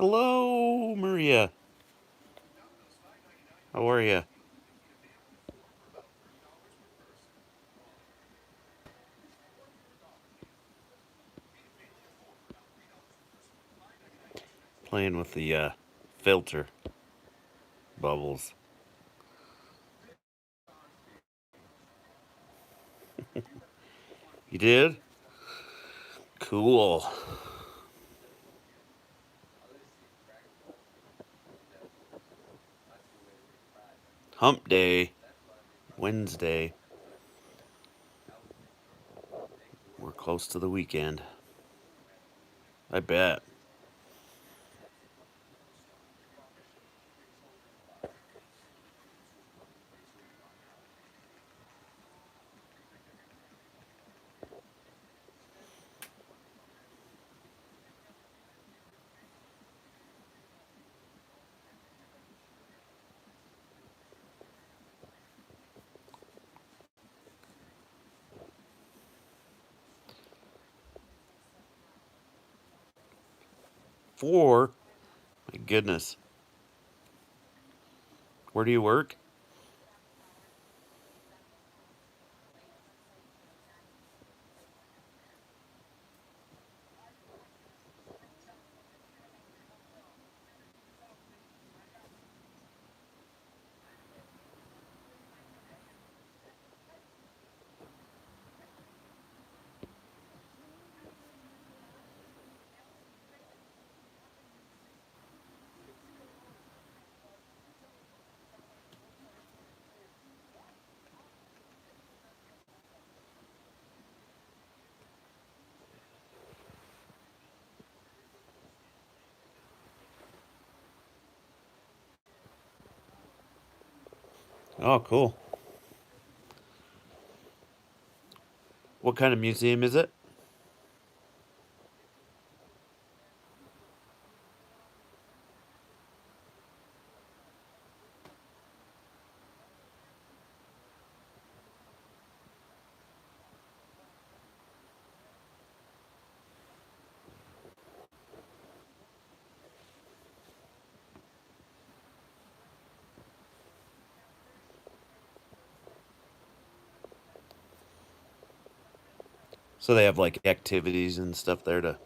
Hello, Maria. How are you? Playing with the filter bubbles. You did? Cool. Hump day, Wednesday. We're close to the weekend. I bet. 4? My goodness. Where do you work? Oh, cool. What kind of museum is it? So they have like activities and stuff there to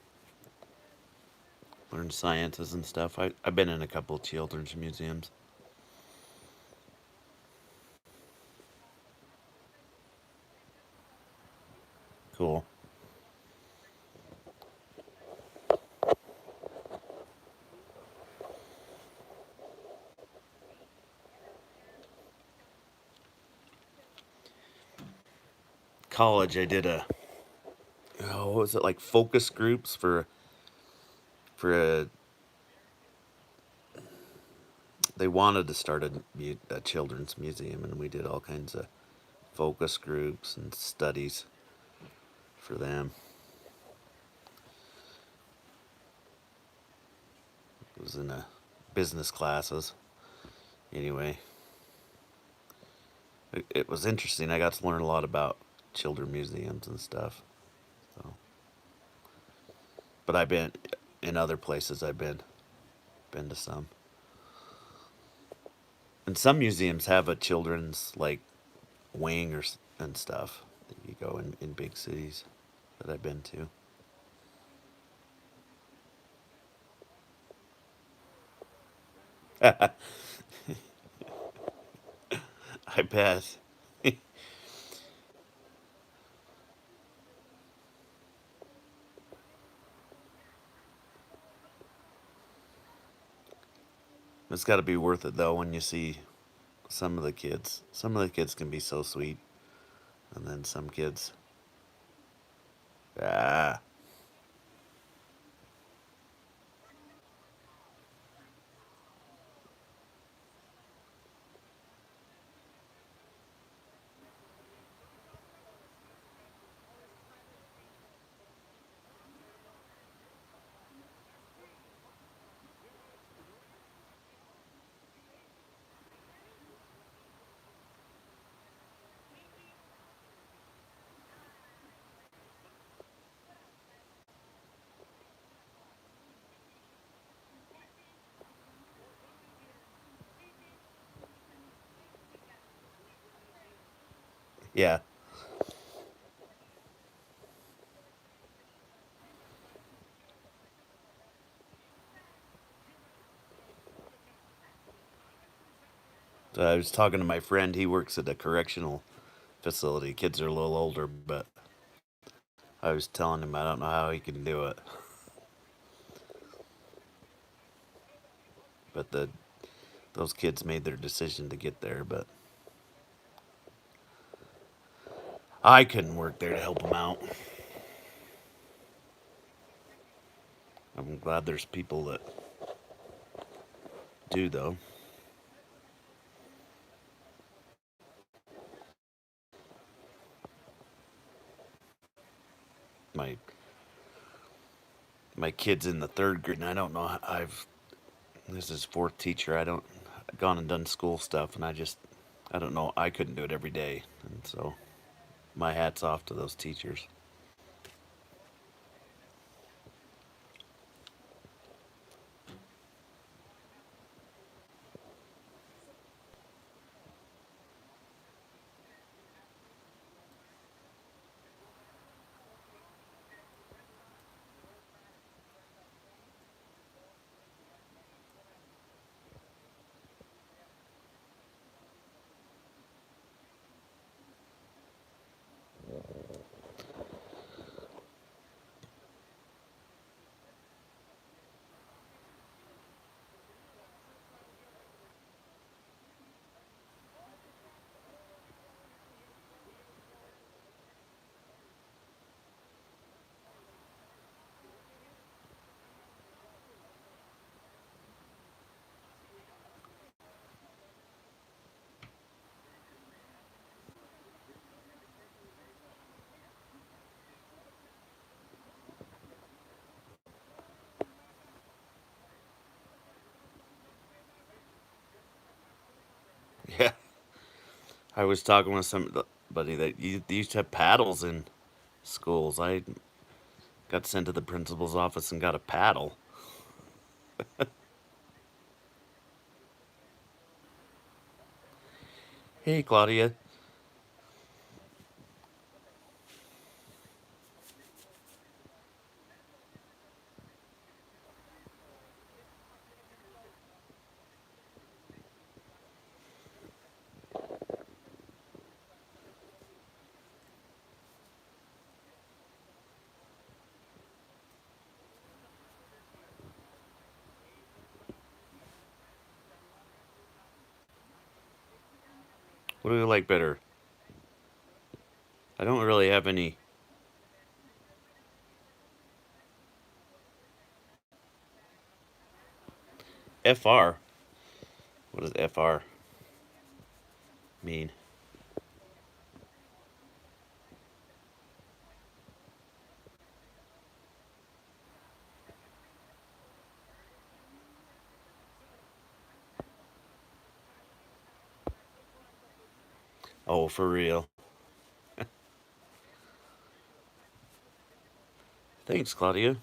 learn sciences and stuff. I've been in a couple of children's museums. Cool. College, I did what was it, like focus groups for a they wanted to start a children's museum, and we did all kinds of focus groups and studies for them. It was in a business classes. Anyway, it was interesting. I got to learn a lot about children museums and stuff. So, but I've been in other places. I've been to some, and some museums have a children's like wing and stuff that you go in big cities that I've been to. I bet. It's got to be worth it though when you see some of the kids. Some of the kids can be so sweet, and then some kids, ah, Yeah. So I was talking to my friend. He works at a correctional facility. Kids are a little older, but I was telling him I don't know how he can do it. But those kids made their decision to get there. But I couldn't work there to help them out. I'm glad there's people that do, though. My my kid's in the third grade, and I don't know. I've This is fourth teacher. I don't gone and done school stuff, and I don't know. I couldn't do it every day, and so my hat's off to those teachers. Yeah, I was talking with somebody that used to have paddles in schools. I got sent to the principal's office and got a paddle. Hey, Claudia. What do you like better? I don't really have any. FR. What does FR mean? Oh, for real. Thanks, Claudia.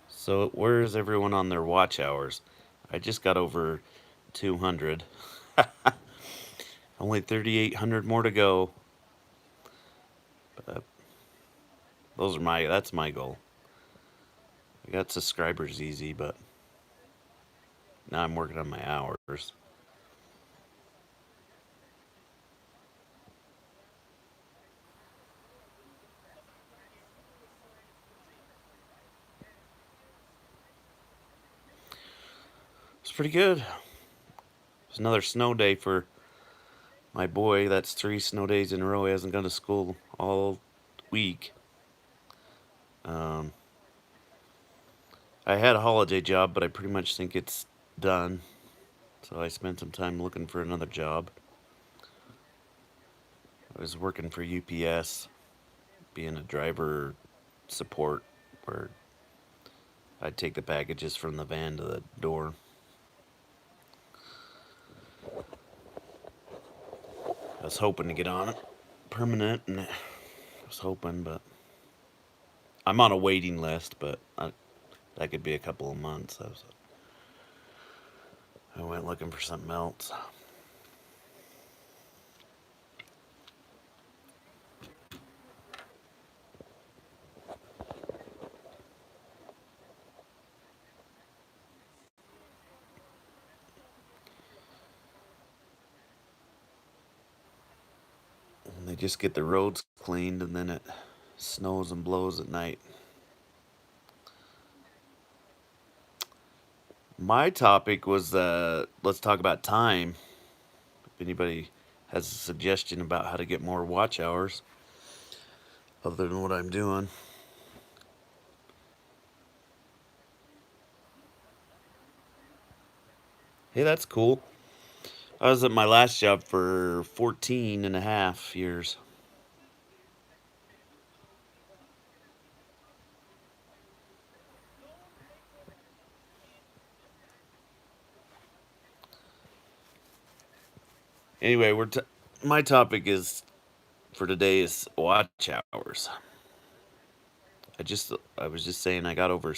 So, where is everyone on their watch hours? I just got over 200. Only 3,800 more to go. Uh, that's my goal. I got subscribers easy, but now I'm working on my hours. It's pretty good. It's another snow day for my boy. That's 3 snow days in a row. He hasn't gone to school all week. Um, I had a holiday job, but I pretty much think it's done. So I spent some time looking for another job. I was working for UPS, being a driver support, where I'd take the packages from the van to the door. I was hoping to get on it permanent, and I was hoping, but I'm on a waiting list, but that could be a couple of months. I went looking for something else. And they just get the roads cleaned, and then it snows and blows at night. My topic was let's talk about time. If anybody has a suggestion about how to get more watch hours other than what I'm doing. Hey, that's cool. I was at my last job for 14 and a half years. Anyway, my topic is for today is watch hours. I was just saying I got over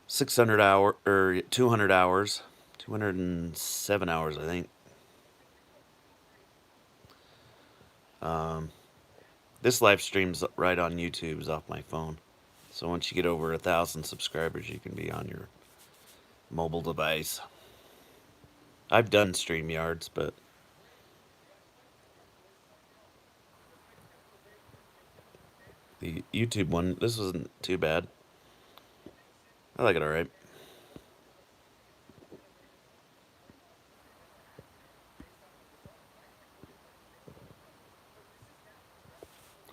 600 hour or 200 hours, 207 hours I think. This live stream's right on YouTube, is off my phone. So once you get over 1,000 subscribers, you can be on your mobile device. I've done StreamYards, but the YouTube one, this wasn't too bad. I like it all right.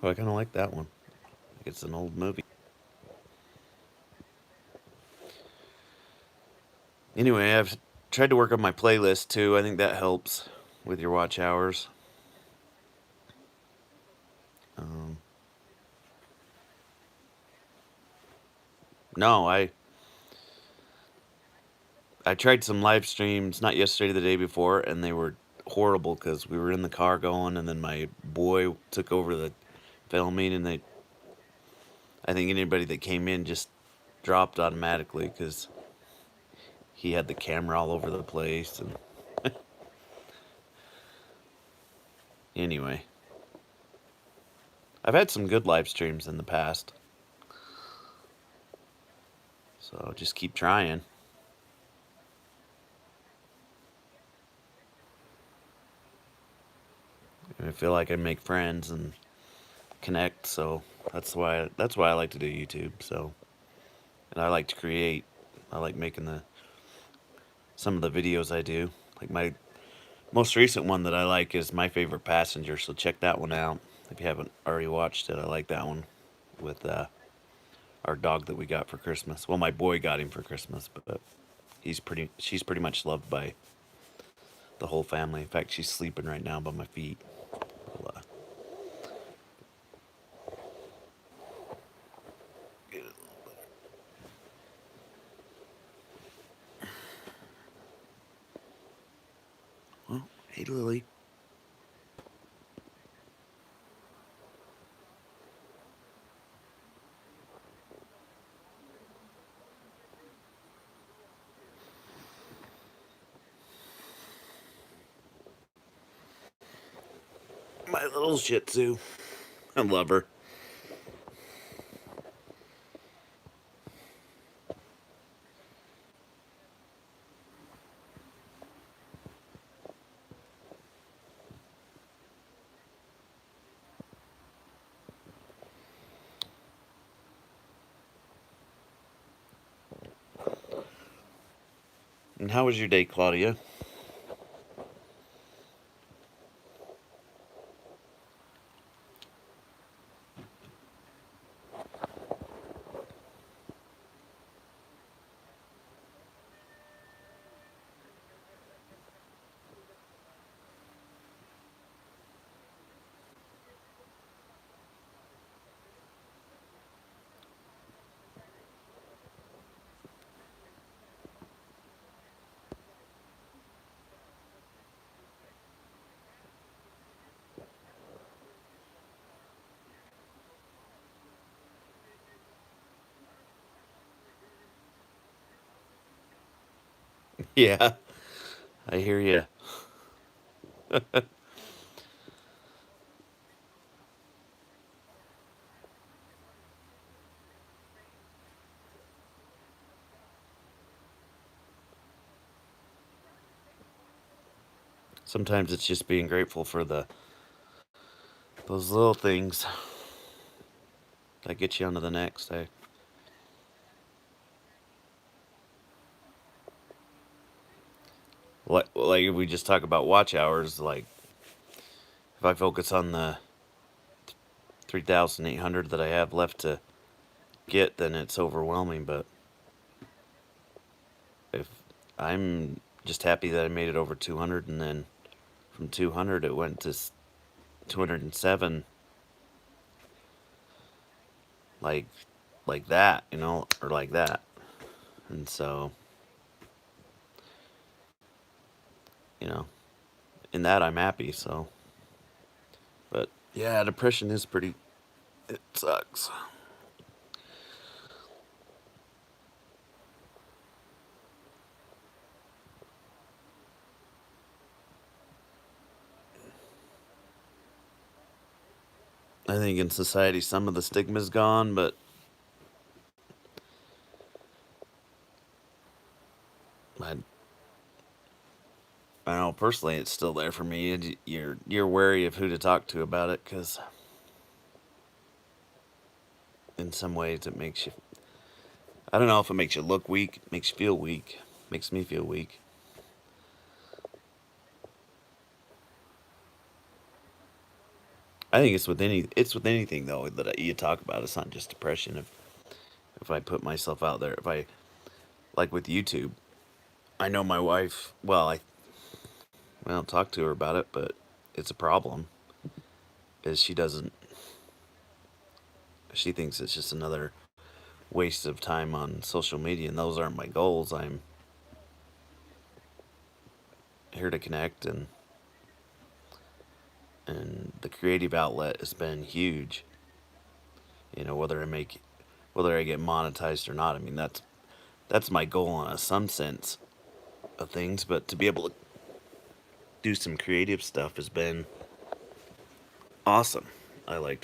Oh, I kind of like that one. Like it's an old movie. Anyway, I've tried to work on my playlist too. I think that helps with your watch hours. Um, no, I tried some live streams, not yesterday, the day before, and they were horrible because we were in the car going, and then my boy took over the filming, and I think anybody that came in just dropped automatically because he had the camera all over the place. And anyway, I've had some good live streams in the past, so just keep trying. And I feel like I make friends and connect, so that's why I like to do YouTube. So, and I like to create. I like making some of the videos I do. Like my most recent one that I like is My Favorite Passenger, so check that one out if you haven't already watched it. I like that one with our dog that we got for Christmas. Well, my boy got him for Christmas, but she's pretty much loved by the whole family. In fact, she's sleeping right now by my feet. We'll, well, hey Lily. My little Shih Tzu. I love her. And how was your day, Claudia? Yeah, I hear you. Sometimes it's just being grateful for those little things that get you onto the next day. Like if we just talk about watch hours, like if I focus on the 3,800 that I have left to get, then it's overwhelming. But if I'm just happy that I made it over 200, and then from 200 it went to 207, like like that, or like that. And so, you know, in that I'm happy. So, but yeah, depression is pretty. It sucks. I think in society some of the stigma's gone, but I, I know personally it's still there for me. And you're wary of who to talk to about it because in some ways it makes you. I don't know if it makes you look weak, makes you feel weak, makes me feel weak. I think it's with anything though that you talk about. It's not just depression. If I put myself out there, if I like with YouTube, I know my wife. Well, I don't talk to her about it, but it's a problem. Is she doesn't. She thinks it's just another waste of time on social media, and those aren't my goals. I'm here to connect, and the creative outlet has been huge. Whether I get monetized or not. I mean, that's my goal in some sense of things. But to be able to do some creative stuff has been awesome. I like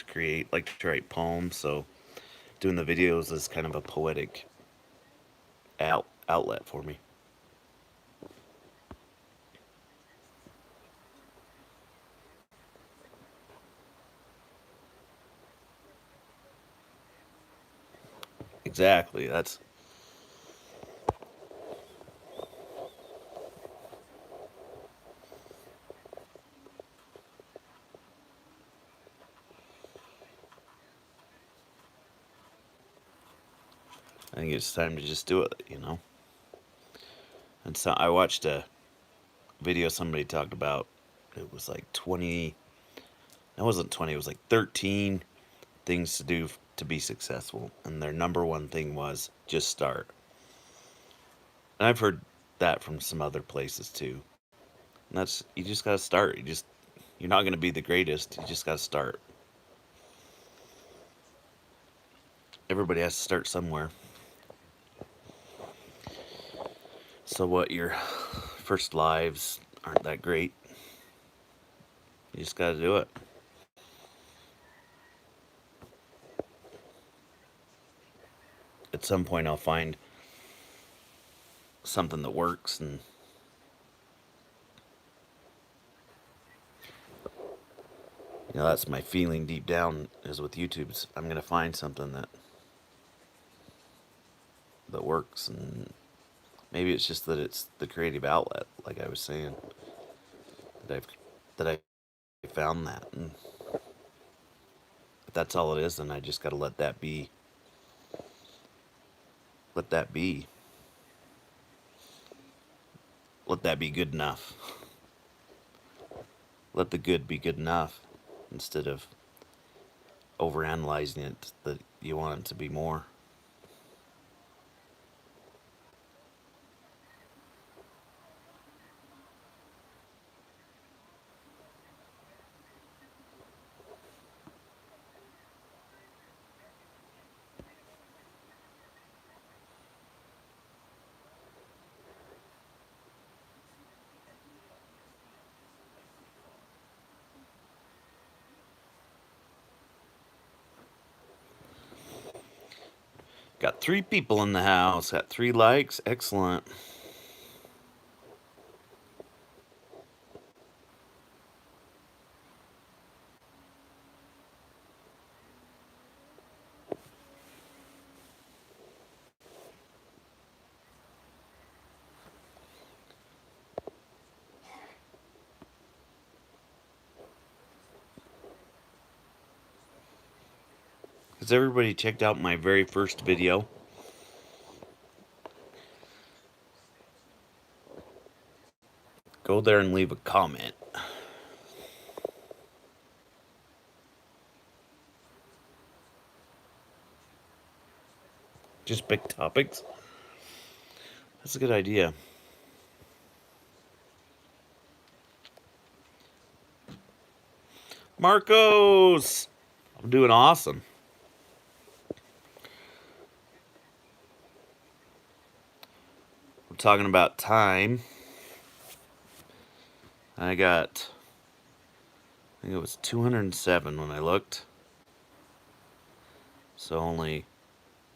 to write poems, so doing the videos is kind of a poetic outlet for me. Exactly. I think it's time to just do it. And so I watched a video somebody talked about. It was like 20. It wasn't 20. It was like 13 things to do to be successful, and their number one thing was just start. And I've heard that from some other places too. And that's you just gotta start. You're not gonna be the greatest. You just gotta start. Everybody has to start somewhere. So what your first lives aren't that great. You just gotta do it. At some point I'll find something that works, and that's my feeling deep down is with YouTube's I'm gonna find something that works, and maybe it's just that it's the creative outlet, like I was saying, that I found that, and if that's all it is, then I just gotta let that be, let that be good enough. Let the good be good enough instead of overanalyzing it that you want it to be more. Got 3 people in the house. Got 3 likes. Excellent. Has everybody checked out my very first video? Go there and leave a comment. Just pick topics. That's a good idea. Marcos! I'm doing awesome. We're talking about time. I think it was 207 when I looked. So only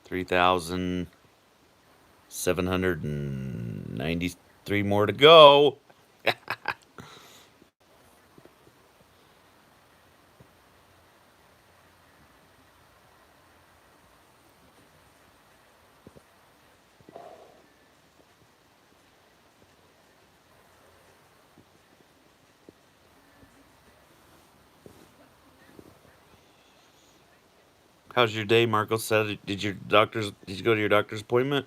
3,793 more to go. How's your day, Marcos? Did you go to your doctor's appointment?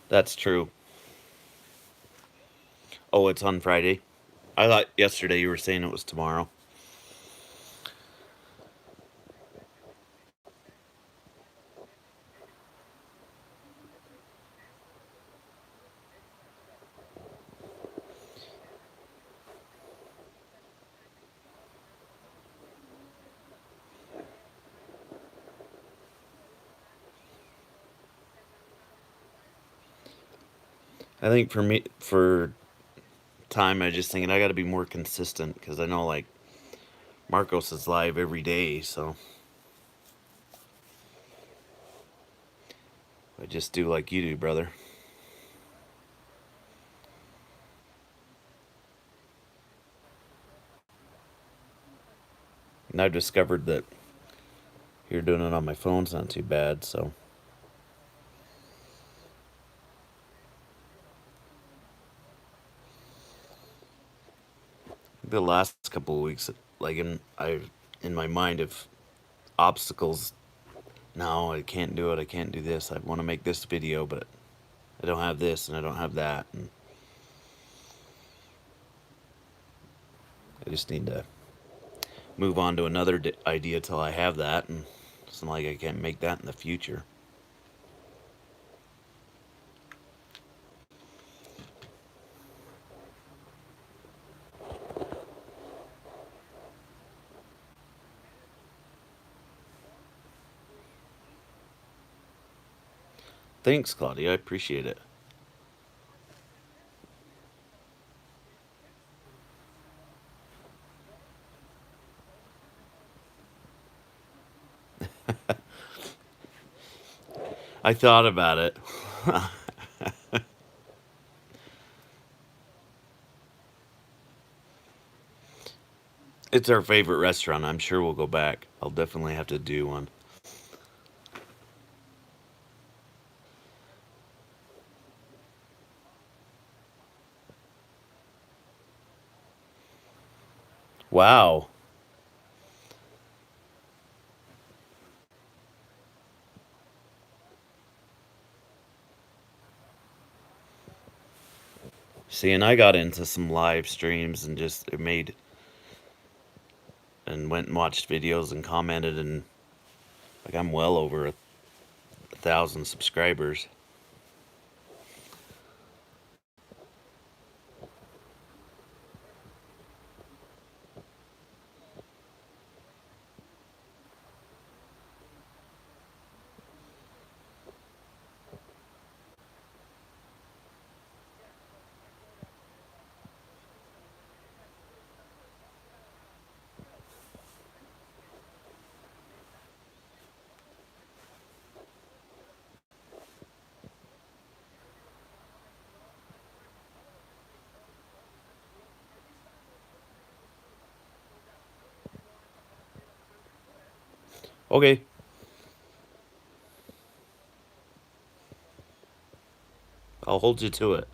That's true. Oh, it's on Friday. I thought yesterday you were saying it was tomorrow. I think for me, for time, I just thinking I got to be more consistent because I know like Marcos is live every day, so I just do like you do, brother. And I've discovered that here doing it on my phone's not too bad, so. The last couple of weeks, like in my mind of obstacles. No, I can't do it. I can't do this. I want to make this video, but I don't have this and I don't have that, and I just need to move on to another idea till I have that, and it's not like I can't make that in the future. Thanks, Claudia. I appreciate it. I thought about it. It's our favorite restaurant. I'm sure we'll go back. I'll definitely have to do one. Wow. See, and I got into some live streams and just it made and went and watched videos and commented, and like I'm well over 1,000 subscribers. Okay. I'll hold you to it.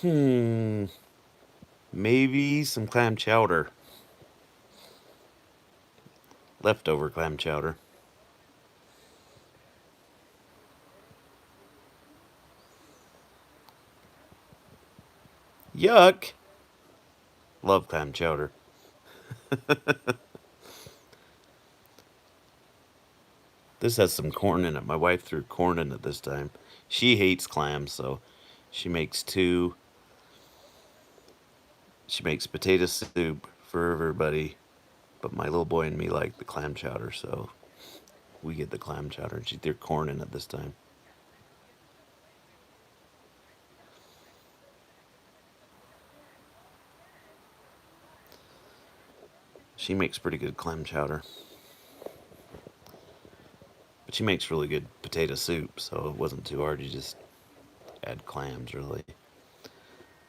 Hmm. Maybe some clam chowder. Leftover clam chowder. Yuck! Love clam chowder. This has some corn in it. My wife threw corn in it this time. She hates clams, so she makes two. She makes potato soup for everybody, but my little boy and me like the clam chowder, so we get the clam chowder. And she threw corn in it this time. She makes pretty good clam chowder, but she makes really good potato soup, so it wasn't too hard to just add clams, really.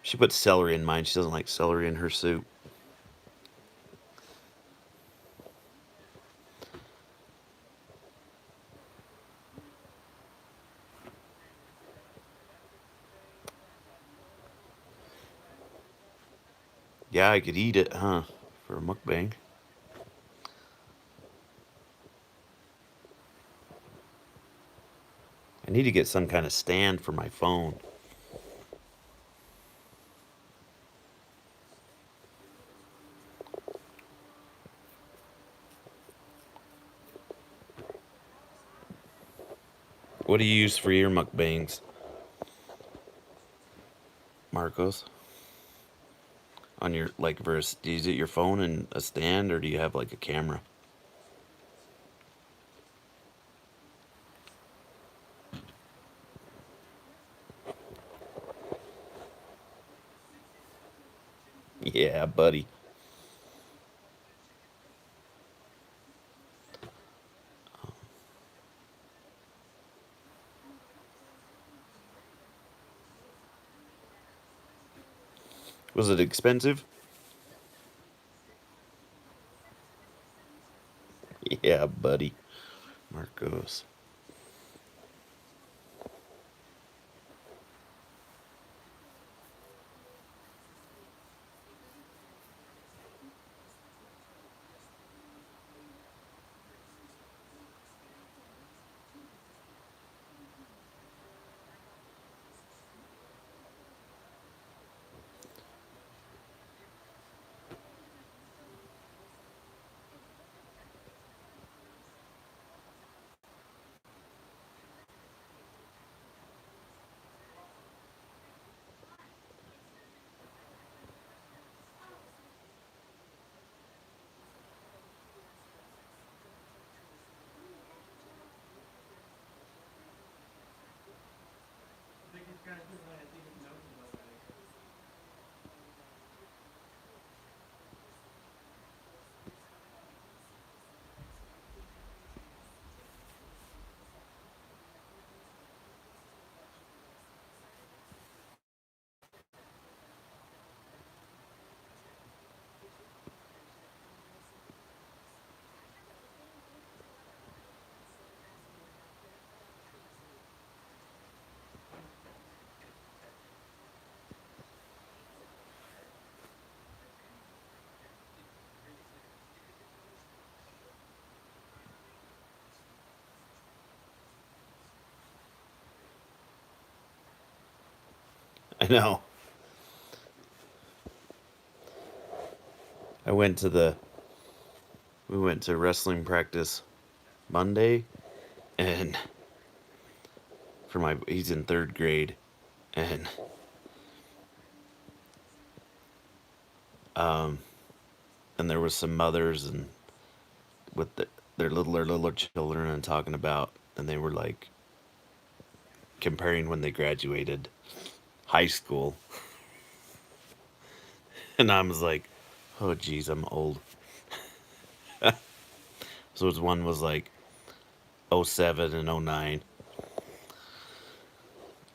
She puts celery in mine. She doesn't like celery in her soup. Yeah, I could eat it, huh? For a mukbang. I need to get some kind of stand for my phone. What do you use for your mukbangs, Marcos? On your, like, verse, do you use it your phone and a stand, or do you have like a camera? Yeah, buddy. Was it expensive? Yeah, buddy. Marcos. I know. I went to the we went to wrestling practice Monday, and for my he's in third grade, and um and there was some mothers and with their little children and talking about, and they were like comparing when they graduated high school, and I was like, oh geez, I'm old. So one was like '07 and '09.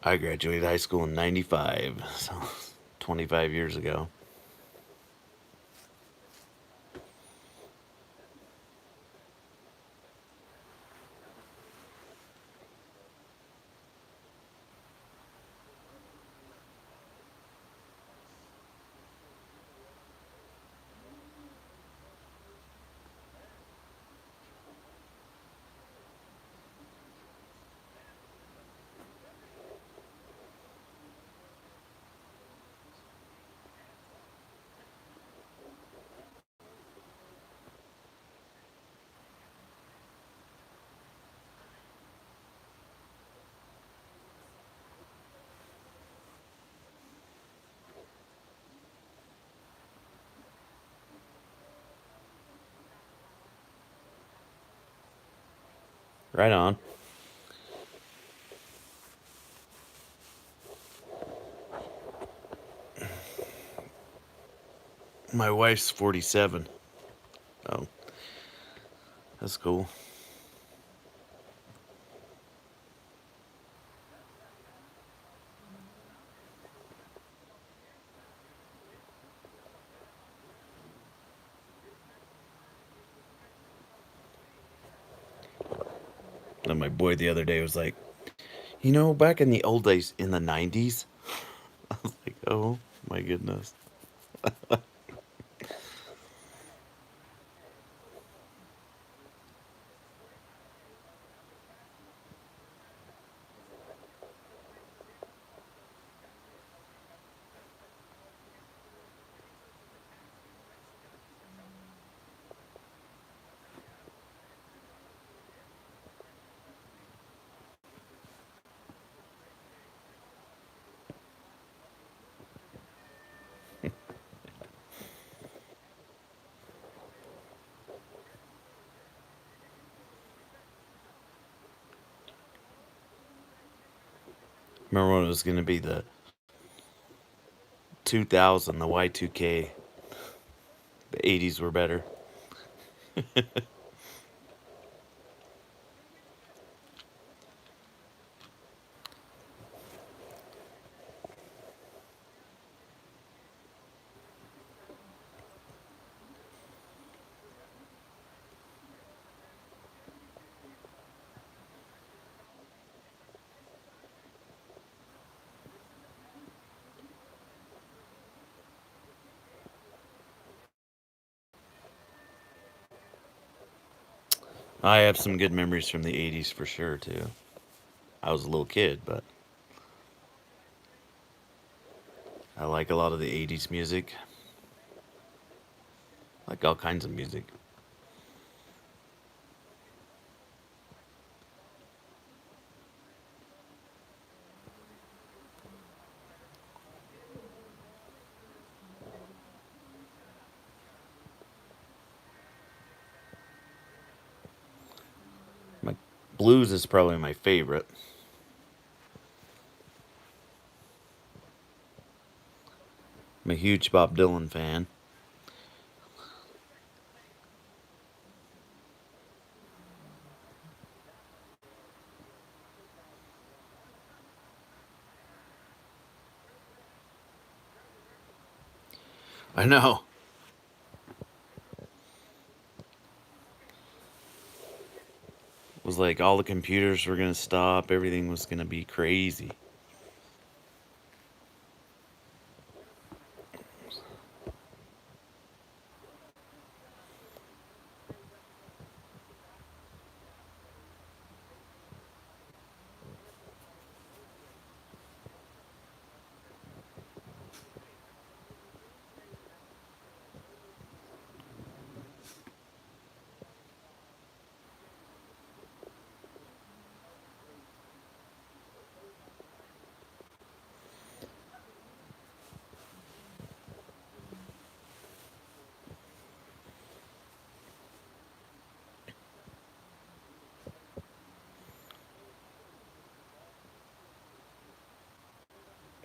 I graduated high school in '95, so 25 years ago. Right on. My wife's 47. Oh, that's cool. And my boy the other day was like, back in the old days in the '90s. I was like, oh my goodness. Remember when it was going to be the 2000, the Y2K? The '80s were better. I have some good memories from the '80s for sure too. I was a little kid, but I like a lot of the '80s music. Like all kinds of music. My blues is probably my favorite. I'm a huge Bob Dylan fan. I know. It was like all the computers were going to stop, everything was going to be crazy.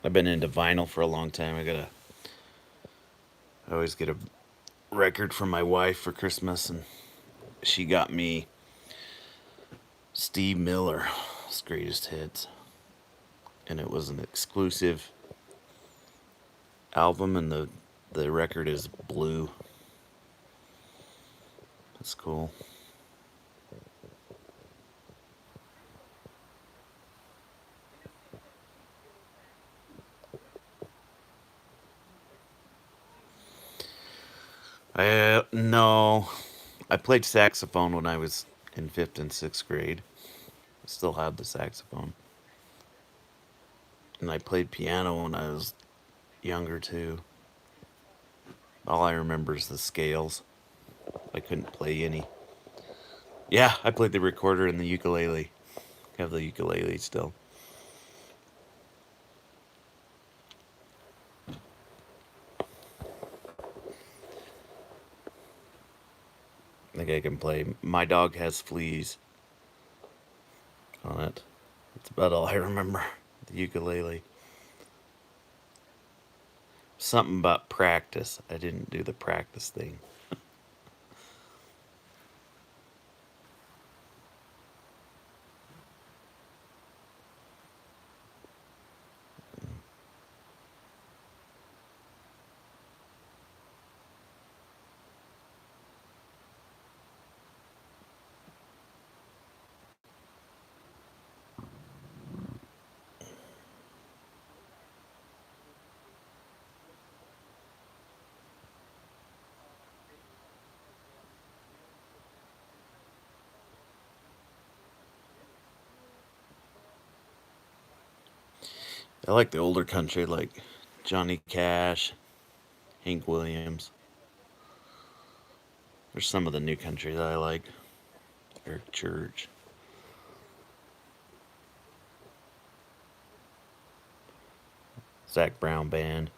I've been into vinyl for a long time. I always get a record from my wife for Christmas, and she got me Steve Miller's Greatest Hits, and it was an exclusive album, and the record is blue. That's cool. No, I played saxophone when I was in 5th and 6th grade. I still have the saxophone, and I played piano when I was younger too. All I remember is the scales. I couldn't play any. Yeah, I played the recorder and the ukulele. I have the ukulele still. I think I can play My Dog Has Fleas on it. That's about all I remember. The ukulele. Something about practice. I didn't do the practice thing. I like the older country, like Johnny Cash, Hank Williams. There's some of the new country that I like. Eric Church. Zach Brown Band.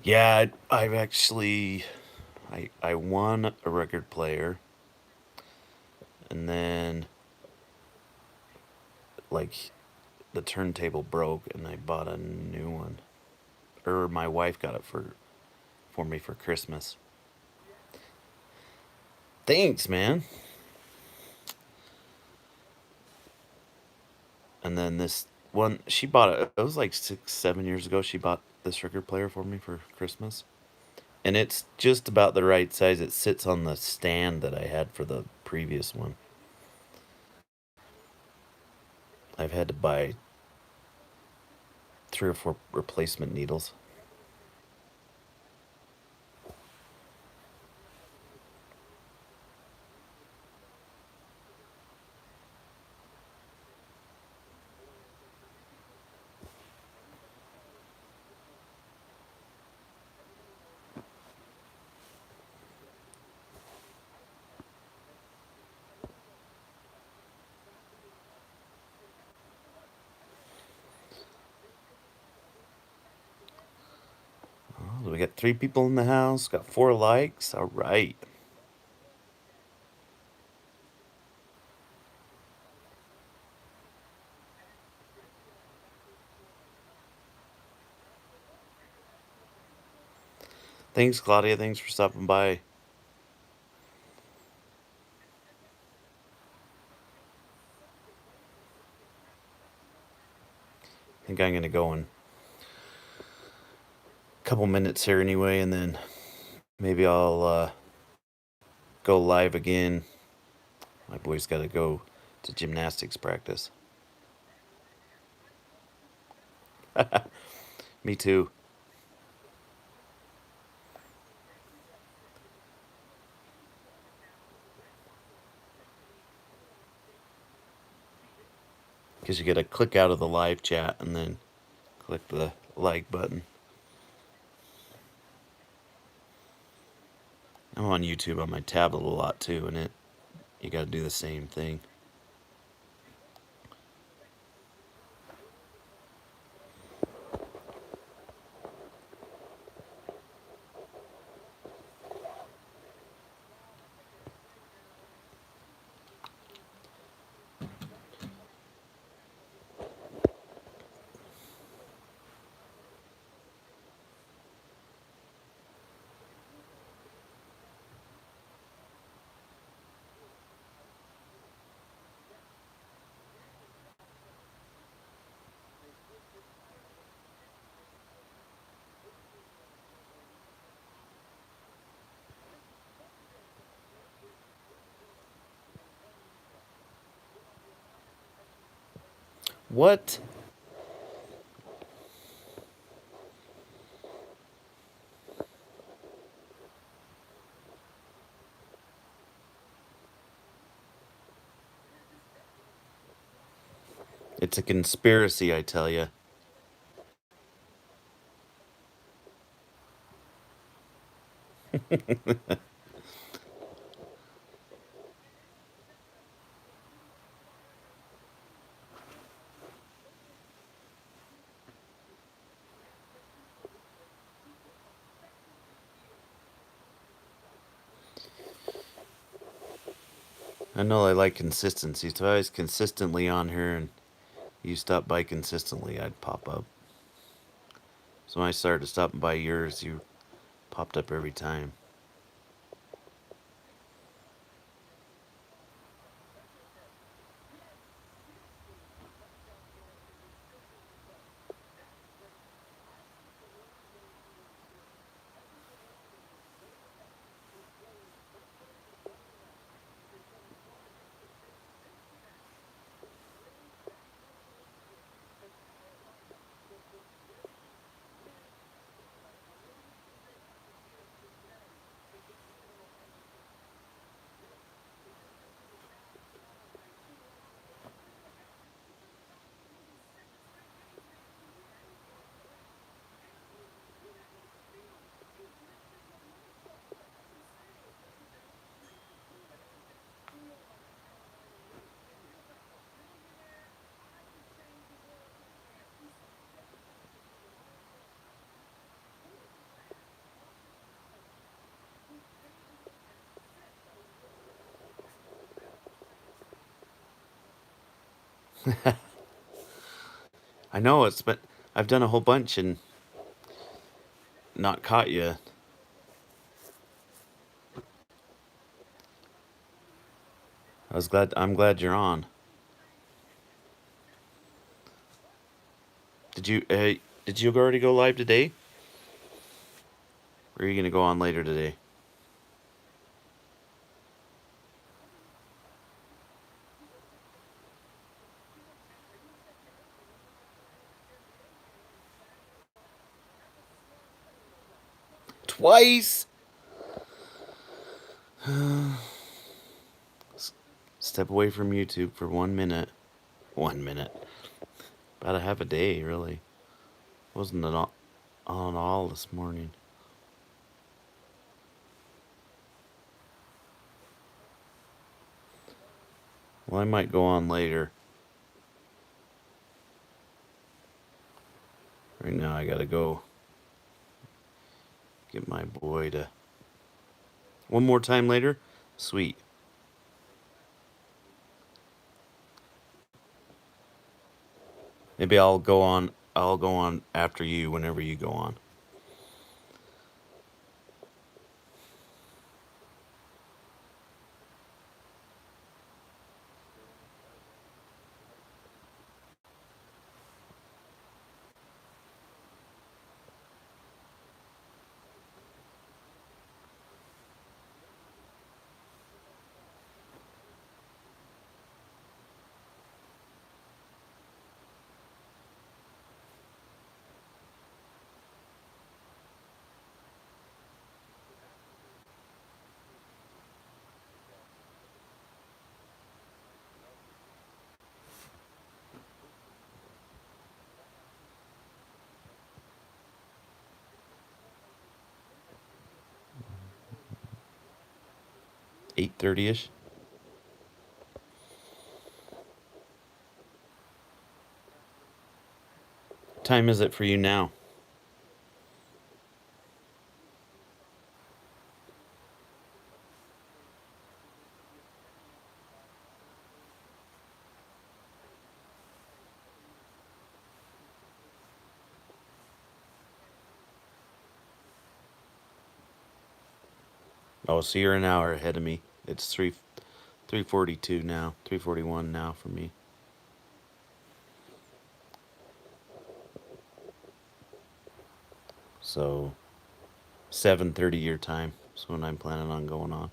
Yeah, I've actually I won a record player, and then like the turntable broke and I bought a new one. Or my wife got it for me for Christmas. Thanks, man. And then this one, she bought it. It was like 6, 7 years ago. She bought this record player for me for Christmas, and it's just about the right size. It sits on the stand that I had for the previous one. I've had to buy 3 or 4 replacement needles. Oh, we got 3 people in the house. Got 4 likes. All right. Thanks, Claudia. Thanks for stopping by. I think I'm gonna go in a couple minutes here anyway, and then maybe I'll go live again. My boy's got to go to gymnastics practice. Me too. Because you got to click out of the live chat and then click the like button. I'm on YouTube on my tablet a lot too, and you got to do the same thing. What? It's a conspiracy, I tell you. I know I like consistency, so I was consistently on here, and you stop by consistently, I'd pop up. So when I started stopping by yours, you popped up every time. I know it's, but I've done a whole bunch and not caught you. I'm glad you're on. Did you? Did you already go live today? Or are you gonna go on later today? Twice. Step away from YouTube for 1 minute. 1 minute. About a half a day, really. Wasn't it on all this morning? Well, I might go on later. Right now, I gotta go get my boy to. One more time later? Sweet. Maybe I'll go on. I'll go on after you whenever you go on. 8:30ish. Time is it for you now? Oh, so you're an hour ahead of me. It's 3:42 now, 3:41 now for me. So 7:30 your time. Is when I'm planning on going on.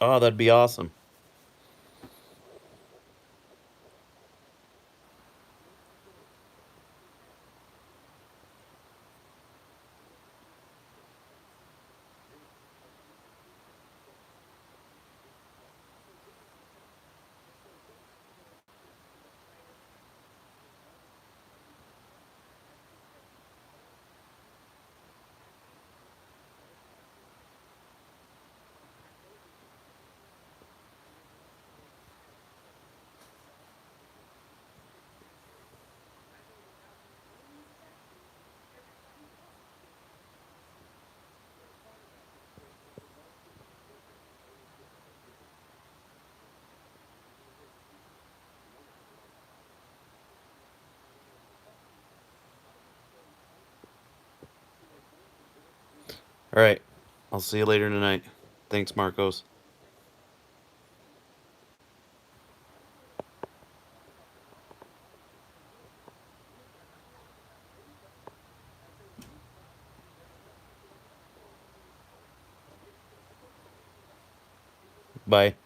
Oh, that'd be awesome. All right. I'll see you later tonight. Thanks, Marcos. Bye.